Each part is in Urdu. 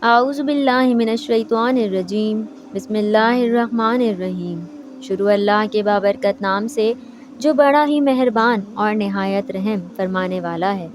اعوذ باللہ من الشیطان الرجیم، بسم اللہ الرحمن الرحیم۔ شروع اللہ کے بابرکت نام سے جو بڑا ہی مہربان اور نہایت رحم فرمانے والا ہے۔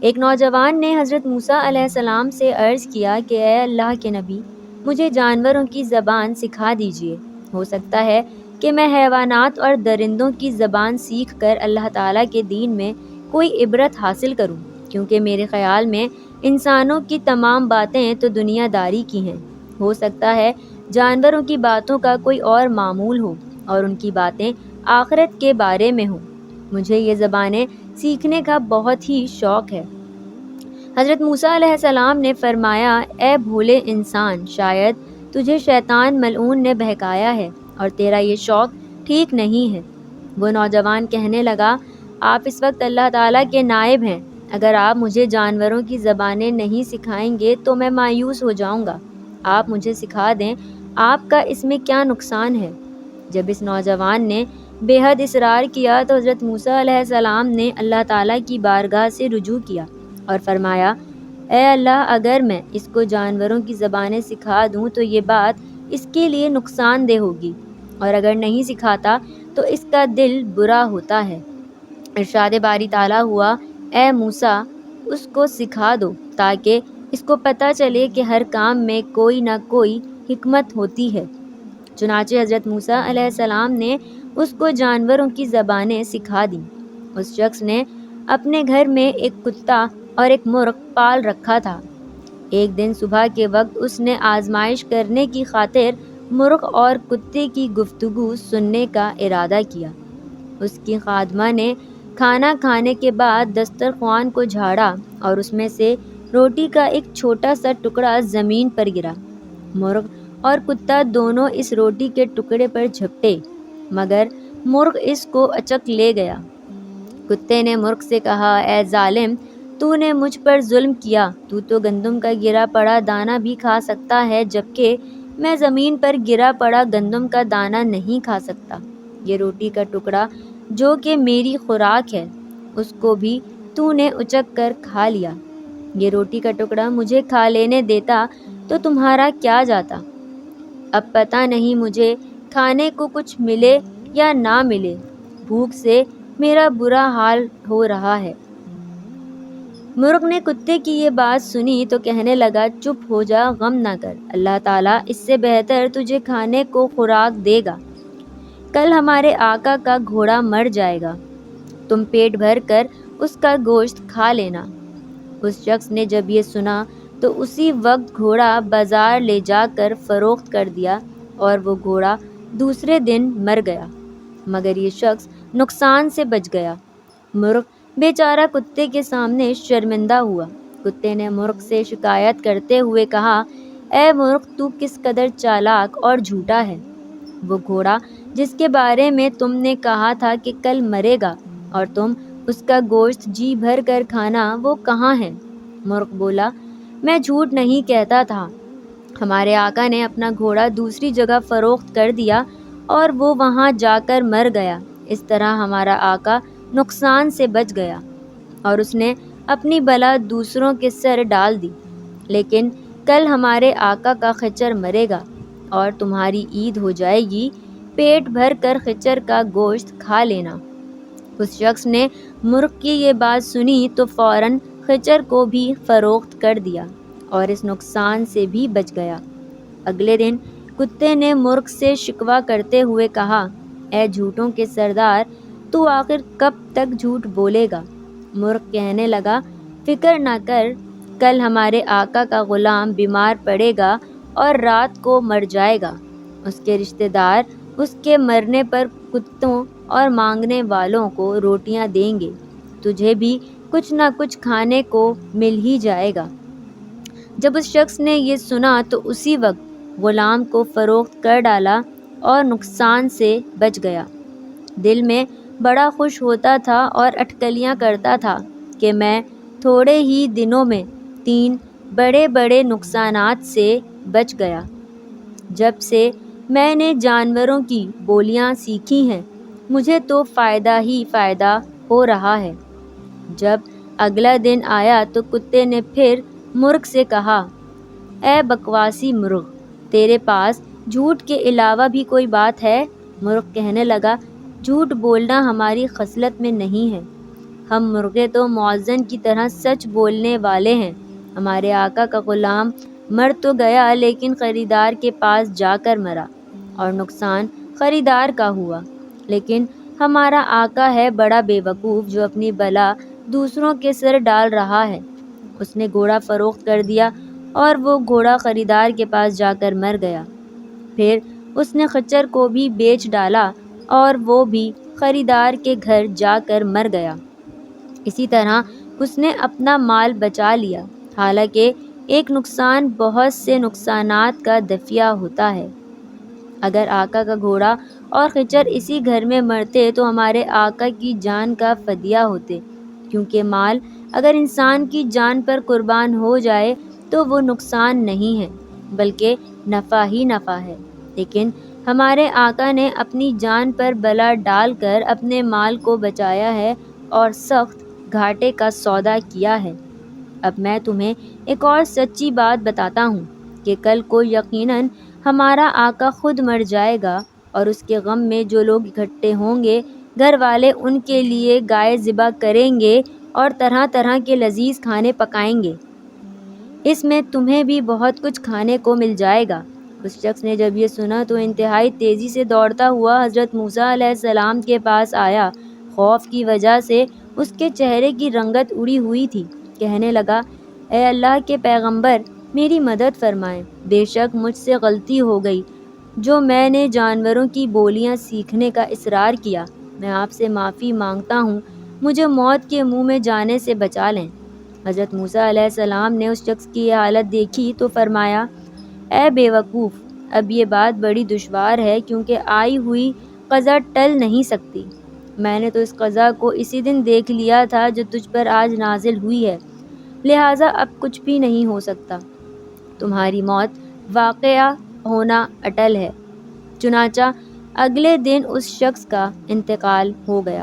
ایک نوجوان نے حضرت موسیٰ علیہ السلام سے عرض کیا کہ اے اللہ کے نبی، مجھے جانوروں کی زبان سکھا دیجیے۔ ہو سکتا ہے کہ میں حیوانات اور درندوں کی زبان سیکھ کر اللہ تعالیٰ کے دین میں کوئی عبرت حاصل کروں، کیونکہ میرے خیال میں انسانوں کی تمام باتیں تو دنیا داری کی ہیں۔ ہو سکتا ہے جانوروں کی باتوں کا کوئی اور معمول ہو اور ان کی باتیں آخرت کے بارے میں ہوں۔ مجھے یہ زبانیں سیکھنے کا بہت ہی شوق ہے۔ حضرت موسیٰ علیہ السلام نے فرمایا، اے بھولے انسان، شاید تجھے شیطان ملعون نے بہکایا ہے اور تیرا یہ شوق ٹھیک نہیں ہے۔ وہ نوجوان کہنے لگا، آپ اس وقت اللہ تعالیٰ کے نائب ہیں، اگر آپ مجھے جانوروں کی زبانیں نہیں سکھائیں گے تو میں مایوس ہو جاؤں گا۔ آپ مجھے سکھا دیں، آپ کا اس میں کیا نقصان ہے؟ جب اس نوجوان نے بے حد اصرار کیا تو حضرت موسیٰ علیہ السلام نے اللہ تعالیٰ کی بارگاہ سے رجوع کیا اور فرمایا، اے اللہ، اگر میں اس کو جانوروں کی زبانیں سکھا دوں تو یہ بات اس کے لیے نقصان دہ ہوگی، اور اگر نہیں سکھاتا تو اس کا دل برا ہوتا ہے۔ ارشاد باری تعالیٰ ہوا، اے موسیٰ، اس کو سکھا دو تاکہ اس کو پتہ چلے کہ ہر کام میں کوئی نہ کوئی حکمت ہوتی ہے۔ چنانچہ حضرت موسیٰ علیہ السلام نے اس کو جانوروں کی زبانیں سکھا دیں۔ اس شخص نے اپنے گھر میں ایک کتا اور ایک مرغ پال رکھا تھا۔ ایک دن صبح کے وقت اس نے آزمائش کرنے کی خاطر مرغ اور کتے کی گفتگو سننے کا ارادہ کیا۔ اس کی خادمہ نے کھانا کھانے کے بعد دسترخوان کو جھاڑا اور اس میں سے روٹی کا ایک چھوٹا سا ٹکڑا زمین پر گرا۔ مرغ اور کتا دونوں اس روٹی کے ٹکڑے پر جھپٹے، مگر مرغ اس کو اچک لے گیا۔ کتے نے مرغ سے کہا، اے ظالم، تو نے مجھ پر ظلم کیا، تو گندم کا گرا پڑا دانہ بھی کھا سکتا ہے، جبکہ میں زمین پر گرا پڑا گندم کا دانہ نہیں کھا سکتا۔ یہ روٹی کا ٹکڑا جو کہ میری خوراک ہے، اس کو بھی تو نے اچک کر کھا لیا۔ یہ روٹی کا ٹکڑا مجھے کھا لینے دیتا تو تمہارا کیا جاتا؟ اب پتہ نہیں مجھے کھانے کو کچھ ملے یا نہ ملے، بھوک سے میرا برا حال ہو رہا ہے۔ مرغ نے کتے کی یہ بات سنی تو کہنے لگا، چپ ہو جا، غم نہ کر، اللہ تعالیٰ اس سے بہتر تجھے کھانے کو خوراک دے گا۔ کل ہمارے آقا کا گھوڑا مر جائے گا، تم پیٹ بھر کر اس کا گوشت کھا لینا۔ اس شخص نے جب یہ سنا تو اسی وقت گھوڑا بازار لے جا کر فروخت کر دیا اور وہ گھوڑا دوسرے دن مر گیا، مگر یہ شخص نقصان سے بچ گیا۔ مرغ بیچارہ کتے کے سامنے شرمندہ ہوا۔ کتے نے مرغ سے شکایت کرتے ہوئے کہا، اے مرغ، تو کس قدر چالاک اور جھوٹا ہے۔ وہ گھوڑا جس کے بارے میں تم نے کہا تھا کہ کل مرے گا اور تم اس کا گوشت جی بھر کر کھانا، وہ کہاں ہے؟ مرغ بولا، میں جھوٹ نہیں کہتا تھا، ہمارے آقا نے اپنا گھوڑا دوسری جگہ فروخت کر دیا اور وہ وہاں جا کر مر گیا، اس طرح ہمارا آقا نقصان سے بچ گیا اور اس نے اپنی بلا دوسروں کے سر ڈال دی۔ لیکن کل ہمارے آقا کا خچر مرے گا اور تمہاری عید ہو جائے گی، پیٹ بھر کر خچر کا گوشت کھا لینا۔ اس شخص نے مرغ کی یہ بات سنی تو فوراً خچر کو بھی فروخت کر دیا اور اس نقصان سے بھی بچ گیا۔ اگلے دن کتے نے مرغ سے شکوہ کرتے ہوئے کہا، اے جھوٹوں کے سردار، تو آخر کب تک جھوٹ بولے گا؟ مرغ کہنے لگا، فکر نہ کر، کل ہمارے آقا کا غلام بیمار پڑے گا اور رات کو مر جائے گا۔ اس کے رشتہ دار اس کے مرنے پر کتوں اور مانگنے والوں کو روٹیاں دیں گے، تجھے بھی کچھ نہ کچھ کھانے کو مل ہی جائے گا۔ جب اس شخص نے یہ سنا تو اسی وقت غلام کو فروخت کر ڈالا اور نقصان سے بچ گیا۔ دل میں بڑا خوش ہوتا تھا اور اٹکلیاں کرتا تھا کہ میں تھوڑے ہی دنوں میں 3 بڑے بڑے نقصانات سے بچ گیا۔ جب سے میں نے جانوروں کی بولیاں سیکھی ہیں، مجھے تو فائدہ ہی فائدہ ہو رہا ہے۔ جب اگلا دن آیا تو کتے نے پھر مرغ سے کہا، اے بکواسی مرغ، تیرے پاس جھوٹ کے علاوہ بھی کوئی بات ہے؟ مرغ کہنے لگا، جھوٹ بولنا ہماری خصلت میں نہیں ہے، ہم مرغے تو مؤذن کی طرح سچ بولنے والے ہیں۔ ہمارے آقا کا غلام مر تو گیا لیکن خریدار کے پاس جا کر مرا، اور نقصان خریدار کا ہوا، لیکن ہمارا آقا ہے بڑا بے وقوف جو اپنی بلا دوسروں کے سر ڈال رہا ہے۔ اس نے گھوڑا فروخت کر دیا اور وہ گھوڑا خریدار کے پاس جا کر مر گیا۔ پھر اس نے خچر کو بھی بیچ ڈالا اور وہ بھی خریدار کے گھر جا کر مر گیا۔ اسی طرح اس نے اپنا مال بچا لیا، حالانکہ ایک نقصان بہت سے نقصانات کا دفعہ ہوتا ہے۔ اگر آقا کا گھوڑا اور خچر اسی گھر میں مرتے تو ہمارے آقا کی جان کا فدیہ ہوتے، کیونکہ مال اگر انسان کی جان پر قربان ہو جائے تو وہ نقصان نہیں ہے بلکہ نفع ہی نفع ہے، لیکن ہمارے آقا نے اپنی جان پر بلا ڈال کر اپنے مال کو بچایا ہے اور سخت گھاٹے کا سودا کیا ہے۔ اب میں تمہیں ایک اور سچی بات بتاتا ہوں کہ کل کو یقیناً ہمارا آقا خود مر جائے گا، اور اس کے غم میں جو لوگ اکٹھے ہوں گے، گھر والے ان کے لیے گائے ذبح کریں گے اور طرح طرح کے لذیذ کھانے پکائیں گے۔ اس میں تمہیں بھی بہت کچھ کھانے کو مل جائے گا۔ اس شخص نے جب یہ سنا تو انتہائی تیزی سے دوڑتا ہوا حضرت موسیٰ علیہ السلام کے پاس آیا۔ خوف کی وجہ سے اس کے چہرے کی رنگت اڑی ہوئی تھی۔ کہنے لگا، اے اللہ کے پیغمبر، میری مدد فرمائیں، بے شک مجھ سے غلطی ہو گئی جو میں نے جانوروں کی بولیاں سیکھنے کا اصرار کیا۔ میں آپ سے معافی مانگتا ہوں، مجھے موت کے منہ میں جانے سے بچا لیں۔ حضرت موسیٰ علیہ السلام نے اس شخص کی یہ حالت دیکھی تو فرمایا، اے بے وقوف، اب یہ بات بڑی دشوار ہے کیونکہ آئی ہوئی قضا ٹل نہیں سکتی۔ میں نے تو اس قضا کو اسی دن دیکھ لیا تھا جو تجھ پر آج نازل ہوئی ہے، لہٰذا اب کچھ بھی نہیں ہو سکتا۔ تمہاری موت واقعہ ہونا اٹل ہے۔ چنانچہ اگلے دن اس شخص کا انتقال ہو گیا۔